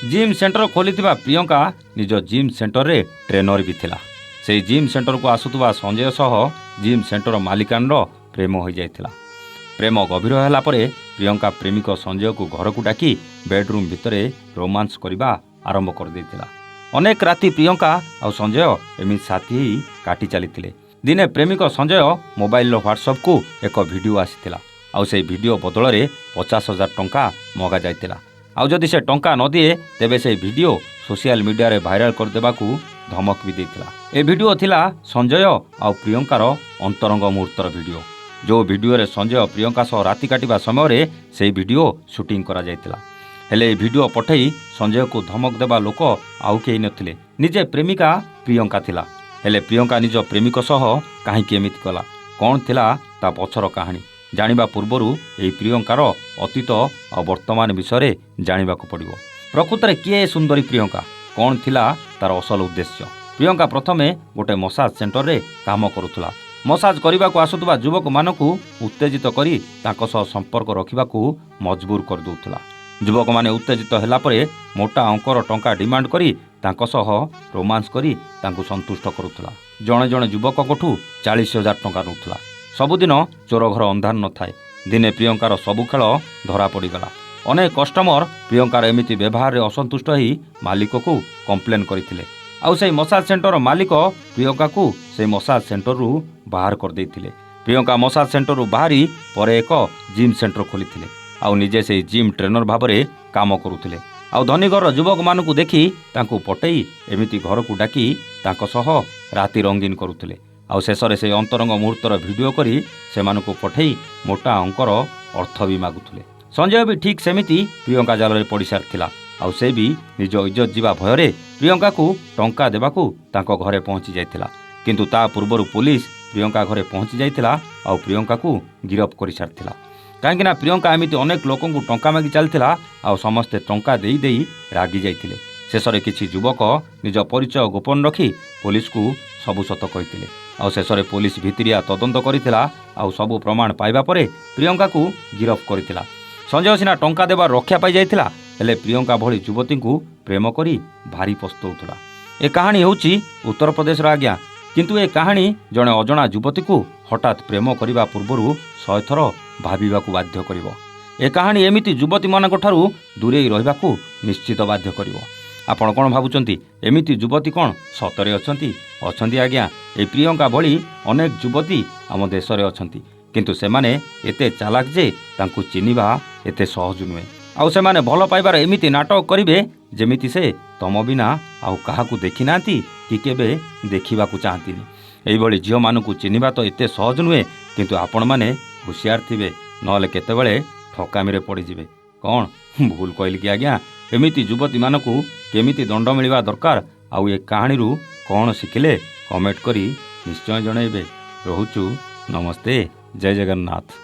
Gym centre खोली प्रियंका निज gym centre रे ट्रेनर भी थिला। से जिम सेंटर को आसुवा संजय सह जिम सेंटर मालिकानर प्रेम हो जाइथिला। प्रेम गभीर होला परे प्रियंका प्रेमिक संजय को घर को डाकी बेडरूम भितर रोमांस करने आरंभ कर देथिला। अनेक राति प्रियंका और संजय एमती साथी ही काटी चली। दिने प्रेमिक संजय मोबाइल व्हाट्सएप को एक वीडियो आसीथिला। आउ से वीडियो बदल में 50,000 टंका मगा जाइथिला। आउ जदि से टंका न दिए तेबे से वीडियो सोशल मीडिया रे वायरल कर देबाकू धमक भी देथिला। ए वीडियो थिला संजय और प्रियंकार अंतरंग मुहूर्तर वीडियो। जो वीडियो रे संजय प्रियंका सह राति काटिबा समय रे से वीडियो शूटिंग करा जाइथिला। हेले ए वीडियो पठेई संजय को धमक देबा लोक आउ केही नथिले, निजे प्रेमिका प्रियंका थिला। हेले प्रियंका निज प्रेमिक सह काहीकि एमिति कला, कौन थिला ता पछर कहानी जानिबा पूर्वरु एही प्रियंकार अतीत और वर्तमान विषय जानिबा को पड़िबो। प्रकृत रे किए सुंदरी प्रियंका, कौन थिला तार असल उद्देश्य। प्रियंका प्रथमे गोटे मसाज सेंटर रे काम करुथुला। मसाज करने को आसुवा युवक मानकू उत्तेजित करी तांको सह संपर्क रखिबाकू मजबूर कर दउथुला। युवक माने उत्तेजित होला परे मोटा अंकर टंका डिमांड करी तांको सह रोमांस करी तांको संतुष्ट करुथुला। जणे जणे युवक कोठू 40,000 टंका नउथुला। सबुदिन चोर घर अंधार न थाए। दिने प्रियंकार सबु खेल धरा पड़गला। अनेक कस्टमर प्रियंकार एमिति व्यवहार रे असंतुष्ट ही मालिक को कंप्लेन करथिले। आउ से मसाज सेंटर मालिक प्रियंका को से मसाज सेंटर रु बाहर कर देथिले। प्रियंका मसाज सेंटर रु बाहरी परे एक जिम सेंटर खोलिथिले। आउ निजे से जिम ट्रेनर भाव में काम करुथिले। आउ धनी घर युवक मानकू देखी तांकू पटई एमिति घर को डाकी तांको सह राति रंगीन करुथिले। आउ शेषरे से अंतरंग मुहूर्तर वीडियो करी सेमानकू पठेई मोटा अंकर अर्थ भी मागुथिले। संजय भी ठीक सेमिति प्रियंका जाल रे पड़ी सारथिला। आउ से भी निज इज्जत जीवा भय प्रियंका को टंका देबाकू तांको घरे पहुंची जाइथिला। किंतु ता पूर्वरु पुलिस प्रियंका घरे पहुंची जाइथिला आउ प्रियंका को गिरफ्त करि सारथिला। काहेकि ना प्रियंका एमिति अनेक लोकों को टंका मागी चलथिला। आउ समस्ते टंका देई देई रागी जाइथिले। शेषरे किछि युवक निज परिचय गोपन रखी पुलिस को सबु सत कहिथिले। आउ शेषरे पुलिस भितरिया तदंत करिथिला। आउ सबु प्रमाण पाइबा परे प्रियंका को गिरफ्त करिथिला। संजय सिना टंका देबार रक्षा पाई जाइथिला, हेले प्रियंका भली युवती को प्रेम करी भारी पस्तौथुला। ए कहानी होउची उत्तर प्रदेश आज्ञा। किंतु ए कहानी जड़े अजणा युवती को हठात प्रेम करने पूर्व 100 थर भाविबाकू बाध्य करिवो। ए कहानी एमिति युवती मानक ठारू दूरे रहिबाकू निश्चित बाध्य करिवो। आपण कोन भाबुचंती एमिति युवती कोन सतरे अछंती आज्ञा। ए प्रियंका भली अनेक युवती आम देश रे अछंती, किंतु सेमाने एते चालाक जे तांकू चिनिबा एते सहज नुहे। आउ सेमाने भल पाइबार एमिति नाटक करिवे जेमिति से तम बिना आउ काहाकू देखि नांती कि केबे देखिबाकू चाहंतीनी। एई भली झियो मानकू चिनिबा तो एते सहज नुहे, किंतु आपण माने हुशियार थिबे, नहले केतेबेले ठकामी रे पड़ी जिवे। कोन भूल कहली कि आज्ञा? एमिति युवती मानकू केमिति दंड मिलिबा दरकार, आउ ए कहानी रु कोन शिखिले कमेंट करी निश्चय जणाइबे। रहुचु नमस्ते, जय जगन्नाथ।